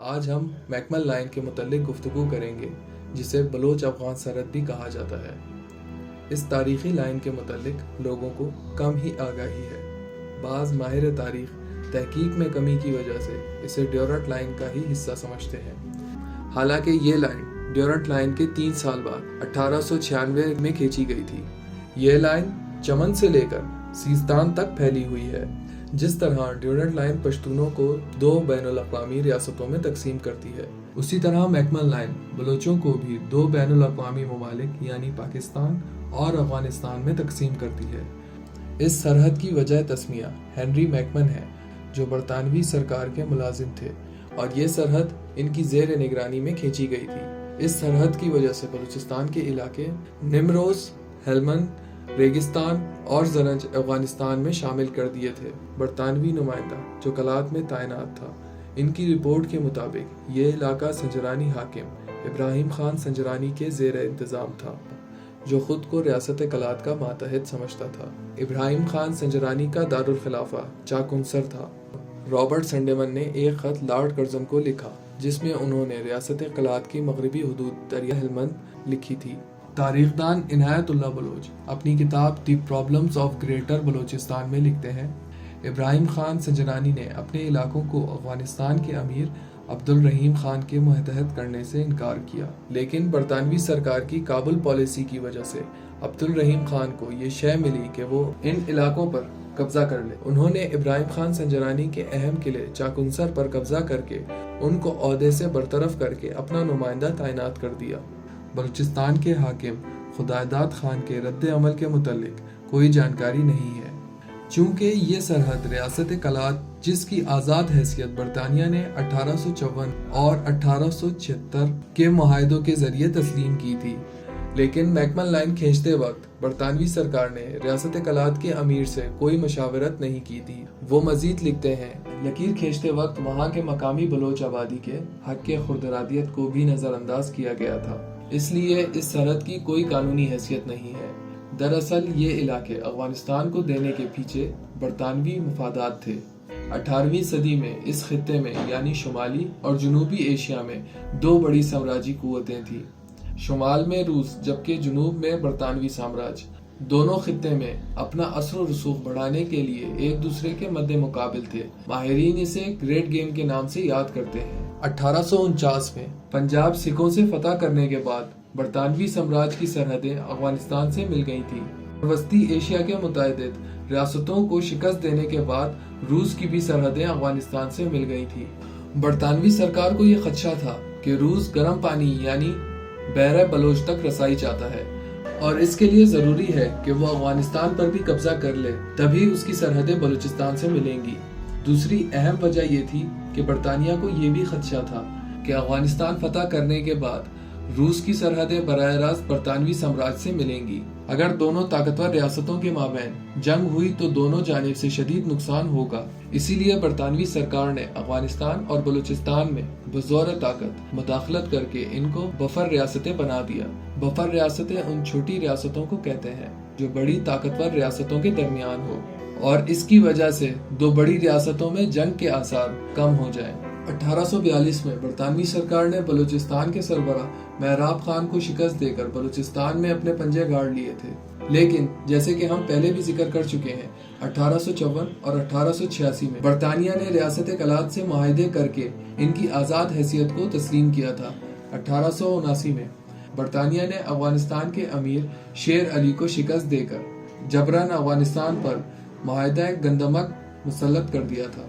آج ہم میکمل لائن کے متعلق گفتگو کریں گے جسے بلوچ افغان سرحد بھی کہا جاتا ہے۔ اس تاریخی لائن کے متعلق لوگوں کو کم ہی آگاہی ہے۔ بعض ماہر تاریخ تحقیق میں کمی کی وجہ سے اسے ڈیورنٹ لائن کا ہی حصہ سمجھتے ہیں، حالانکہ یہ لائن ڈیورنٹ لائن کے 3 سال بعد 1896 میں کھینچی گئی تھی۔ یہ لائن چمن سے لے کر سیستان تک پھیلی ہوئی ہے۔ جس طرح ڈیورنٹ لائن پشتونوں کو 2 بین الاقوامی ریاستوں میں تقسیم کرتی ہے، اسی طرح میکمل لائن بلوچوں کو بھی 2 بین الاقوامی ممالک یعنی پاکستان اور افغانستان میں تقسیم کرتی ہے۔ اس سرحد کی وجہ تسمیہ ہنری میکمن ہے، جو برطانوی سرکار کے ملازم تھے، اور یہ سرحد ان کی زیر نگرانی میں کھینچی گئی تھی۔ اس سرحد کی وجہ سے بلوچستان کے علاقے نیمروز، ہیلمند، ریگستان اور زرنج افغانستان میں شامل کر دیے تھے۔ برطانوی نمائندہ جو کلات میں تعینات تھا، ان کی رپورٹ کے مطابق یہ علاقہ سنجرانی حاکم ابراہیم خان سنجرانی کے زیر انتظام تھا، جو خود کو ریاست کلات کا ماتحت سمجھتا تھا۔ ابراہیم خان سنجرانی کا دارالخلافہ چاکنسر تھا۔ رابرٹ سنڈیمن نے ایک خط لارڈ کرزن کو لکھا جس میں انہوں نے ریاست کلات کی مغربی حدود دریا ہلمند لکھی تھی۔ تاریخ دان عنایت اللہ بلوچ اپنی کتاب the problems of greater Balochistan میں لکھتے ہیں، ابراہیم خان سنجرانی نے اپنے علاقوں کو افغانستان کے امیر عبدالرحیم خان کے ماتحت کرنے سے انکار کیا، لیکن برطانوی سرکار کی کابل پالیسی کی وجہ سے عبدالرحیم خان کو یہ شے ملی کہ وہ ان علاقوں پر قبضہ کر لے۔ انہوں نے ابراہیم خان سنجرانی کے اہم قلعے چاکنسر پر قبضہ کر کے ان کو عہدے سے برطرف کر کے اپنا نمائندہ تعینات کر دیا۔ بلوچستان کے حاکم خداداد خان کے رد عمل کے متعلق کوئی جانکاری نہیں ہے، چونکہ یہ سرحد ریاست کلات جس کی آزاد حیثیت برطانیہ نے 1854 اور 1876 کے معاہدوں کے ذریعے تسلیم کی تھی، لیکن میکمل لائن کھینچتے وقت برطانوی سرکار نے ریاست کلات کے امیر سے کوئی مشاورت نہیں کی تھی۔ وہ مزید لکھتے ہیں، لکیر کھینچتے وقت وہاں کے مقامی بلوچ آبادی کے حق کے خردرادیت کو بھی نظر انداز کیا گیا تھا، اس لیے اس سرحد کی کوئی قانونی حیثیت نہیں ہے۔ دراصل یہ علاقے افغانستان کو دینے کے پیچھے برطانوی مفادات تھے۔ 18ویں صدی میں اس خطے میں یعنی شمالی اور جنوبی ایشیا میں 2 بڑی سامراجی قوتیں تھیں، شمال میں روس جبکہ جنوب میں برطانوی سامراج۔ دونوں خطے میں اپنا اثر و رسوخ بڑھانے کے لیے ایک دوسرے کے مد مقابل تھے۔ ماہرین اسے گریٹ گیم کے نام سے یاد کرتے ہیں۔ 1849 میں پنجاب سکھوں سے فتح کرنے کے بعد برطانوی سامراج کی سرحدیں افغانستان سے مل گئی تھیں۔ وسطی ایشیا کے متعدد ریاستوں کو شکست دینے کے بعد روس کی بھی سرحدیں افغانستان سے مل گئی تھیں۔ برطانوی سرکار کو یہ خدشہ تھا کہ روس گرم پانی یعنی بحر بلوچ تک رسائی چاہتا ہے، اور اس کے لیے ضروری ہے کہ وہ افغانستان پر بھی قبضہ کر لے، تبھی اس کی سرحدیں بلوچستان سے ملیں گی۔ دوسری اہم وجہ یہ تھی کہ برطانیہ کو یہ بھی خدشہ تھا کہ افغانستان فتح کرنے کے بعد روس کی سرحدیں براہ راست برطانوی سامراج سے ملیں گی۔ اگر دونوں طاقتور ریاستوں کے مابین جنگ ہوئی تو دونوں جانب سے شدید نقصان ہوگا، اسی لیے برطانوی سرکار نے افغانستان اور بلوچستان میں بزور طاقت مداخلت کر کے ان کو بفر ریاستیں بنا دیا۔ بفر ریاستیں ان چھوٹی ریاستوں کو کہتے ہیں جو بڑی طاقتور ریاستوں کے درمیان ہو، اور اس کی وجہ سے 2 بڑی ریاستوں میں جنگ کے آثار کم ہو جائیں۔ 1842 میں برطانوی سرکار نے بلوچستان کے سربراہ مہراب خان کو شکست دے کر بلوچستان میں اپنے پنجے گاڑ لیے تھے، لیکن جیسے کہ ہم پہلے بھی ذکر کر چکے ہیں، 1854 اور 1886 میں برطانیہ نے ریاست کلات سے معاہدے کر کے ان کی آزاد حیثیت کو تسلیم کیا تھا۔ 1879 میں برطانیہ نے افغانستان کے امیر شیر علی کو شکست دے کر جبراً افغانستان پر معاہدہ گندمک مسلط کر دیا تھا۔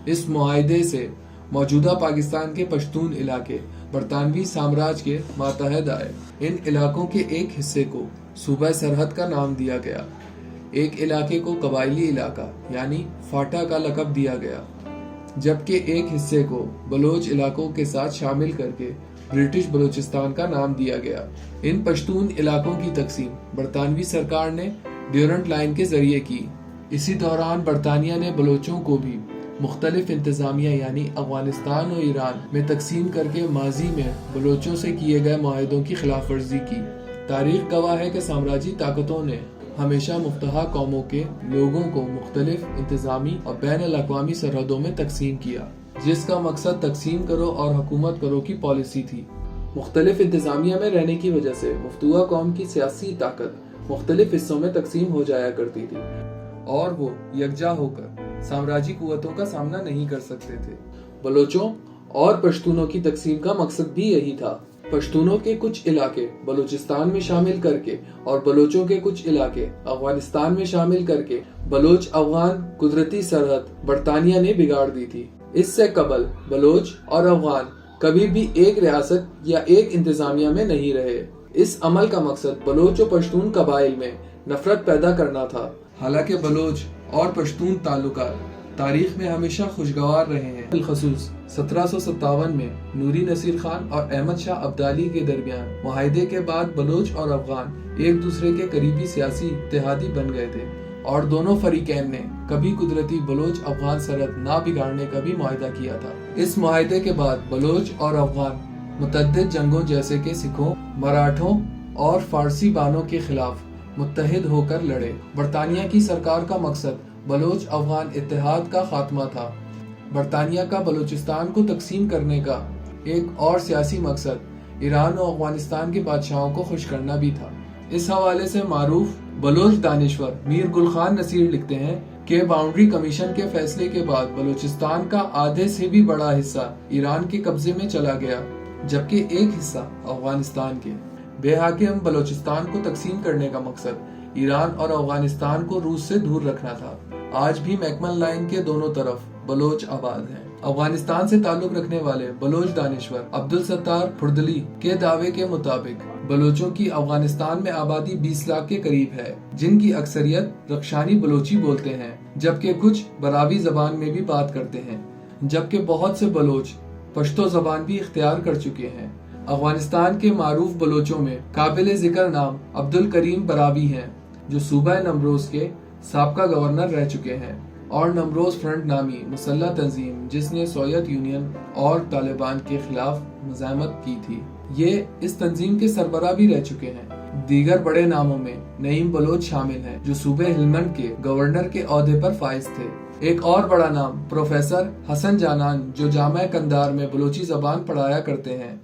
اس معاہدے سے موجودہ پاکستان کے پشتون علاقے برطانوی سامراج کے ماتحت آئے۔ ان علاقوں کے ایک حصے کو صوبہ سرحد کا نام دیا گیا، ایک علاقے کو قبائلی علاقہ یعنی فاٹا کا لقب دیا گیا، جبکہ ایک حصے کو بلوچ علاقوں کے ساتھ شامل کر کے برٹش بلوچستان کا نام دیا گیا۔ ان پشتون علاقوں کی تقسیم برطانوی سرکار نے ڈیورنٹ لائن کے ذریعے کی۔ اسی دوران برطانیہ نے بلوچوں کو بھی مختلف انتظامیہ یعنی افغانستان و ایران میں تقسیم کر کے ماضی میں بلوچوں سے کیے گئے معاہدوں کی خلاف ورزی کی۔ تاریخ گواہ ہے کہ سامراجی طاقتوں نے ہمیشہ مفتاح قوموں کے لوگوں کو مختلف انتظامی اور بین الاقوامی سرحدوں میں تقسیم کیا، جس کا مقصد تقسیم کرو اور حکومت کرو کی پالیسی تھی۔ مختلف انتظامیہ میں رہنے کی وجہ سے مفتوحہ قوم کی سیاسی طاقت مختلف حصوں میں تقسیم ہو جایا کرتی تھی اور وہ یکجا ہو کر سامراجی قوتوں کا سامنا نہیں کر سکتے تھے۔ بلوچوں اور پشتونوں کی تقسیم کا مقصد بھی یہی تھا۔ پشتونوں کے کچھ علاقے بلوچستان میں شامل کر کے اور بلوچوں کے کچھ علاقے افغانستان میں شامل کر کے بلوچ افغان قدرتی سرحد برطانیہ نے بگاڑ دی تھی۔ اس سے قبل بلوچ اور افغان کبھی بھی ایک ریاست یا ایک انتظامیہ میں نہیں رہے۔ اس عمل کا مقصد بلوچ و پشتون قبائل میں نفرت پیدا کرنا تھا۔ حالانکہ بلوچ اور پشتون تعلقات تاریخ میں ہمیشہ خوشگوار رہے ہیں۔ بالخصوص 1757 میں نوری نصیر خان اور احمد شاہ ابدالی کے درمیان معاہدے کے بعد بلوچ اور افغان ایک دوسرے کے قریبی سیاسی اتحادی بن گئے تھے اور دونوں فریقین نے کبھی قدرتی بلوچ افغان سرحد نہ بگاڑنے کا بھی معاہدہ کیا تھا۔ اس معاہدے کے بعد بلوچ اور افغان متعدد جنگوں جیسے کہ سکھوں، مراٹھوں اور فارسی بانوں کے خلاف متحد ہو کر لڑے۔ برطانیہ کی سرکار کا مقصد بلوچ افغان اتحاد کا خاتمہ تھا۔ برطانیہ کا بلوچستان کو تقسیم کرنے کا ایک اور سیاسی مقصد ایران و افغانستان کے بادشاہوں کو خوش کرنا بھی تھا۔ اس حوالے سے معروف بلوچ دانشور میر گل خان نصیر لکھتے ہیں کہ باؤنڈری کمیشن کے فیصلے کے بعد بلوچستان کا آدھے سے بھی بڑا حصہ ایران کے قبضے میں چلا گیا، جبکہ ایک حصہ افغانستان کے۔ بے حاکم بلوچستان کو تقسیم کرنے کا مقصد ایران اور افغانستان کو روس سے دور رکھنا تھا۔ آج بھی میکمن لائن کے دونوں طرف بلوچ آباد ہیں۔ افغانستان سے تعلق رکھنے والے بلوچ دانشور عبدالستار پھردلی کے دعوے کے مطابق بلوچوں کی افغانستان میں آبادی 20 لاکھ کے قریب ہے، جن کی اکثریت رخشانی بلوچی بولتے ہیں، جبکہ کچھ براوی زبان میں بھی بات کرتے ہیں، جبکہ بہت سے بلوچ پشتو زبان بھی اختیار کر چکے ہیں۔ افغانستان کے معروف بلوچوں میں قابل ذکر نام عبدالکریم براوی ہیں، جو صوبہ نمروز کے سابقہ گورنر رہ چکے ہیں، اور نمروز فرنٹ نامی مسلح تنظیم جس نے سوویت یونین اور طالبان کے خلاف مزاحمت کی تھی، یہ اس تنظیم کے سربراہ بھی رہ چکے ہیں۔ دیگر بڑے ناموں میں نعیم بلوچ شامل ہیں، جو صوبہ ہلمند کے گورنر کے عہدے پر فائز تھے۔ ایک اور بڑا نام پروفیسر حسن جانان، جو جامعہ قندھار میں بلوچی زبان پڑھایا کرتے ہیں،